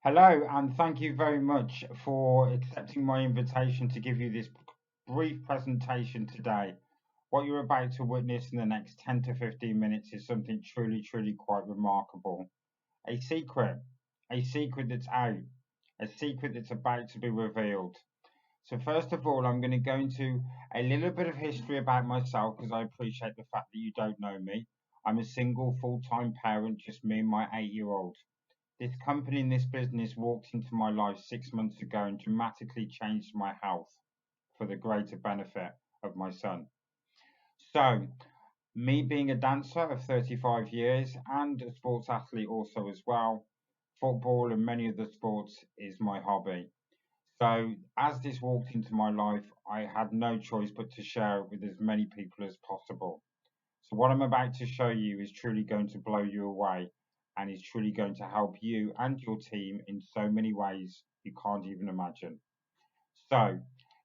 Hello, and thank you very much for accepting my invitation to give you this brief presentation today. What you're about to witness in the next 10 to 15 minutes is something truly quite remarkable. A secret, a secret that's out, a secret that's about to be revealed. So first of all, I'm going to go into a little bit of history about myself because I appreciate the fact that you don't know me. I'm a single full-time parent, just me and my 8-year-old. This company and this business walked into my life 6 months ago and dramatically changed my health for the greater benefit of my son. So, me being a dancer of 35 years and a sports athlete also as well, football and many other sports is my hobby. So, as this walked into my life, I had no choice but to share it with as many people as possible. So, what I'm about to show you is truly going to blow you away and is truly going to help you and your team in so many ways you can't even imagine. So,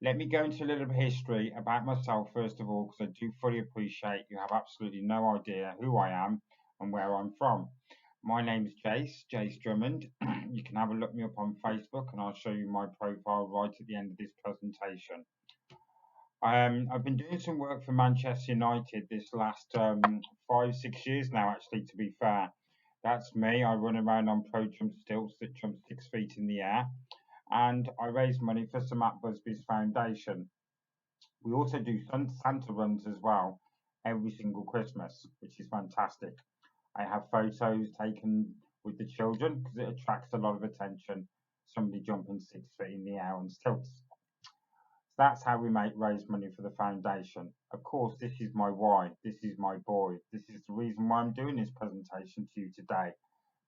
let me go into a little bit of history about myself first of all, because I do fully appreciate you have absolutely no idea who I am and where I'm from. My name is Jace Drummond. You can have a look me up on Facebook and I'll show you my profile right at the end of this presentation. I've been doing some work for Manchester United this last 5, 6 years now, actually, to be fair. That's me. I run around on pro jump stilts that jump 6 feet in the air, and I raise money for Sir Matt Busby's foundation. We also do Santa runs as well every single Christmas, which is fantastic. I have photos taken with the children because it attracts a lot of attention. Somebody jumping 6 feet in the air on stilts. That's how we raise money for the foundation. Of course, this is my why. This is my boy. This is the reason why I'm doing this presentation to you today,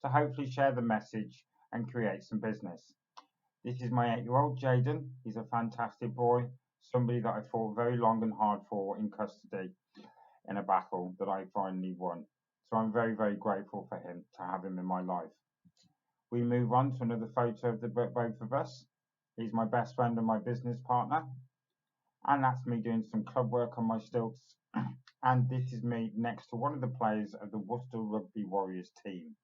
to hopefully share the message and create some business. This is my 8-year-old Jaden. He's a fantastic boy, somebody that I fought very long and hard for in custody in a battle that I finally won. So I'm very grateful for him, to have him in my life. We move on to another photo of the both of us. He's my best friend and my business partner. And that's me doing some club work on my stilts. And this is me next to one of the players of the Worcester Rugby Warriors team.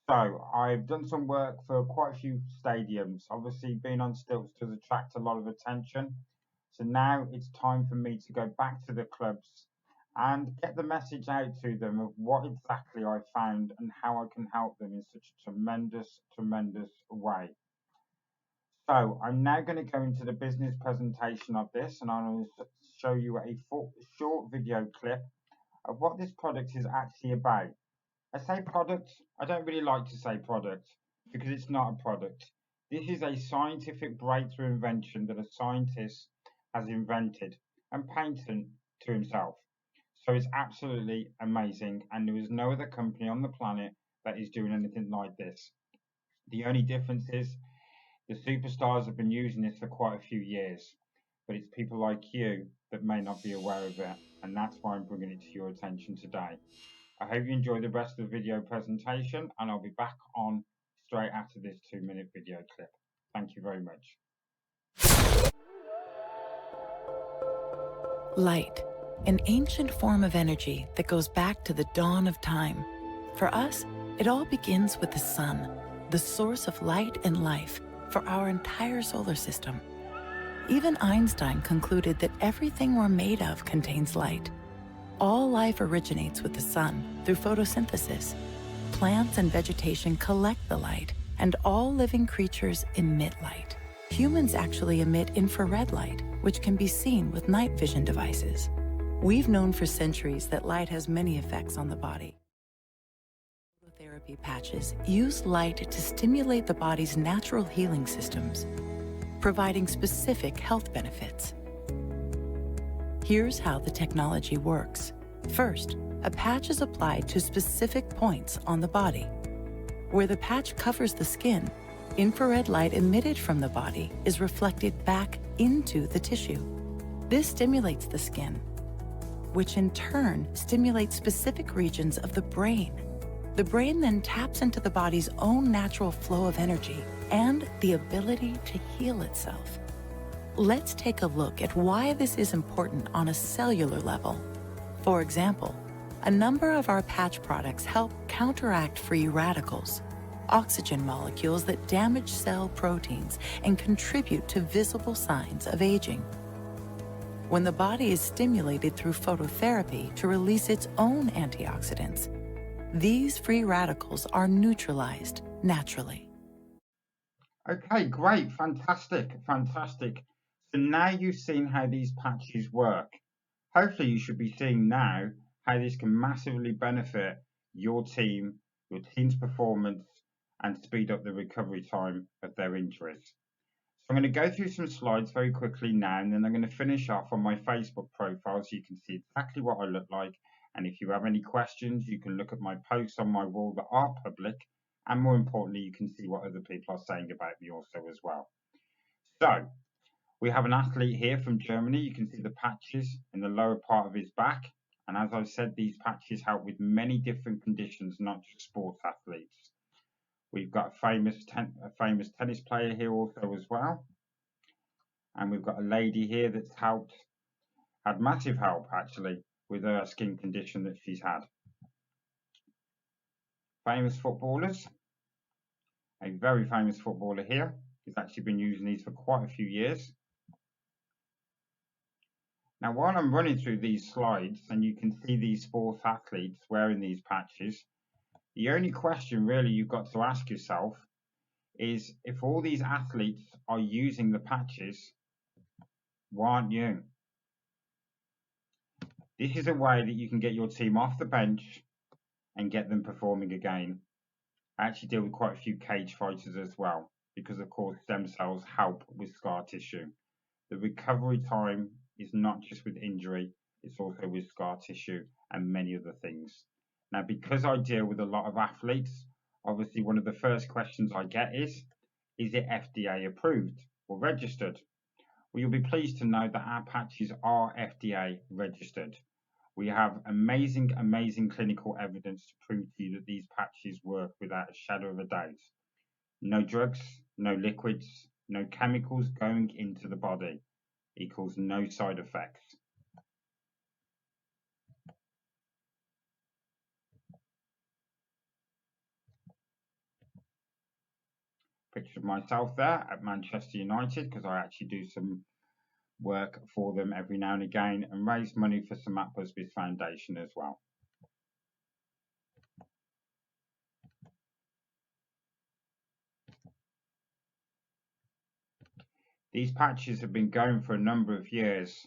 So I've done some work for quite a few stadiums. Obviously, being on stilts does attract a lot of attention. So now it's time for me to go back to the clubs and get the message out to them of what exactly I found and how I can help them in such a tremendous way. So I'm now going to go into the business presentation of this, and I'm going to show you a short video clip of what this product is actually about. I say product, I don't really like to say product because it's not a product. This is a scientific breakthrough invention that a scientist has invented and patented to himself. So it's absolutely amazing, and there is no other company on the planet that is doing anything like this. The only difference is the superstars have been using this for quite a few years, but it's people like you that may not be aware of it, and that's why I'm bringing it to your attention today. I hope you enjoy the rest of the video presentation, and I'll be back on straight after this 2-minute video clip. Thank you very much. Light, an ancient form of energy that goes back to the dawn of time. For us, it all begins with the sun, the source of light and life for our entire solar system. Even Einstein concluded that everything we're made of contains light. All life originates with the sun through photosynthesis. Plants and vegetation collect the light, and all living creatures emit light. Humans actually emit infrared light, which can be seen with night vision devices. We've known for centuries that light has many effects on the body. Phototherapy patches use light to stimulate the body's natural healing systems, providing specific health benefits. Here's how the technology works. First, a patch is applied to specific points on the body. Where the patch covers the skin, infrared light emitted from the body is reflected back into the tissue. This stimulates the skin, which in turn stimulates specific regions of the brain. The brain then taps into the body's own natural flow of energy and the ability to heal itself. Let's take a look at why this is important on a cellular level. For example, a number of our patch products help counteract free radicals. oxygen molecules that damage cell proteins and contribute to visible signs of aging. When the body is stimulated through phototherapy to release its own antioxidants, these free radicals are neutralized naturally. Okay, great, fantastic, fantastic. So now you've seen how these patches work. Hopefully you should be seeing now how this can massively benefit your team's performance, and speed up the recovery time of their injuries. So I'm going to go through some slides very quickly now, and then I'm going to finish off on my Facebook profile so you can see exactly what I look like. And if you have any questions, you can look at my posts on my wall that are public, and more importantly, you can see what other people are saying about me also as well. So we have an athlete here from Germany. You can see the patches in the lower part of his back. And as I said, these patches help with many different conditions, not just sports athletes. We've got a famous tennis player here also as well. And we've got a lady here that's had massive help actually with her skin condition that she's had. Famous footballers. A very famous footballer here. He's actually been using these for quite a few years. Now, while I'm running through these slides and you can see these sports athletes wearing these patches, the only question really you've got to ask yourself is, if all these athletes are using the patches, why aren't you? This is a way that you can get your team off the bench and get them performing again. I actually deal with quite a few cage fighters as well, because of course stem cells help with scar tissue. The recovery time is not just with injury, it's also with scar tissue and many other things. Now, because I deal with a lot of athletes, obviously one of the first questions I get is it FDA approved or registered? Well, you'll be pleased to know that our patches are FDA registered. We have amazing clinical evidence to prove to you that these patches work without a shadow of a doubt. No drugs, no liquids, no chemicals going into the body equals no side effects. Picture of myself there at Manchester United, because I actually do some work for them every now and again and raise money for some Matt Busby's Foundation as well. These patches have been going for a number of years,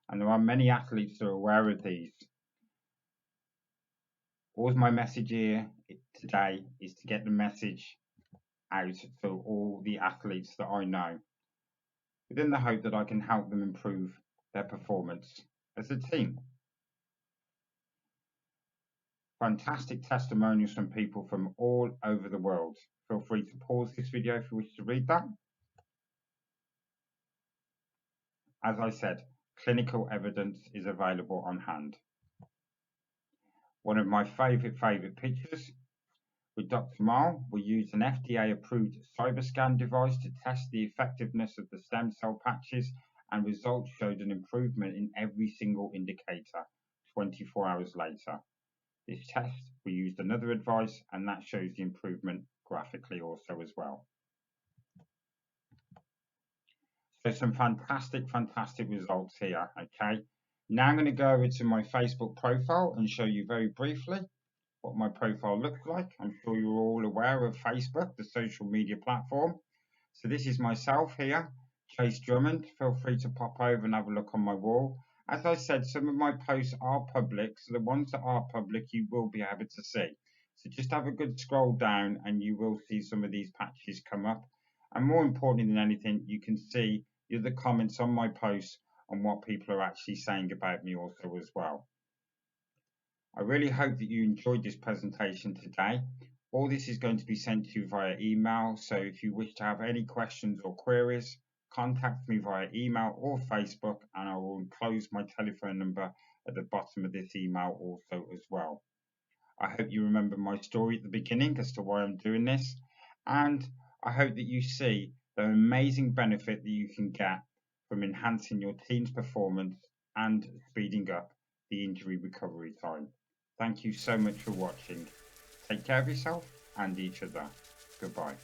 and there are many athletes that are aware of these. All my message here today is to get the message out to all the athletes that I know, within the hope that I can help them improve their performance as a team. Fantastic testimonials from people from all over the world. Feel free to pause this video if you wish to read that. As I said, clinical evidence is available on hand. One of my favourite pictures with Dr. Mal, we used an FDA-approved CyberScan device to test the effectiveness of the stem cell patches, and results showed an improvement in every single indicator 24 hours later. This test, we used another advice, and that shows the improvement graphically also as well. So some fantastic results here, okay? Now I'm going to go over to my Facebook profile and show you very briefly what my profile looks like. I'm sure you're all aware of Facebook, the social media platform. So this is myself here, Chase Drummond. Feel free to pop over and have a look on my wall. As I said, some of my posts are public, so the ones that are public you will be able to see. So just have a good scroll down and you will see some of these patches come up. And more importantly than anything, you can see the other comments on my posts on what people are actually saying about me also as well. I really hope that you enjoyed this presentation today. All this is going to be sent to you via email, so if you wish to have any questions or queries, contact me via email or Facebook, and I will enclose my telephone number at the bottom of this email also as well. I hope you remember my story at the beginning as to why I'm doing this, and I hope that you see the amazing benefit that you can get from enhancing your team's performance and speeding up the injury recovery time. Thank you so much for watching. Take care of yourself and each other. Goodbye.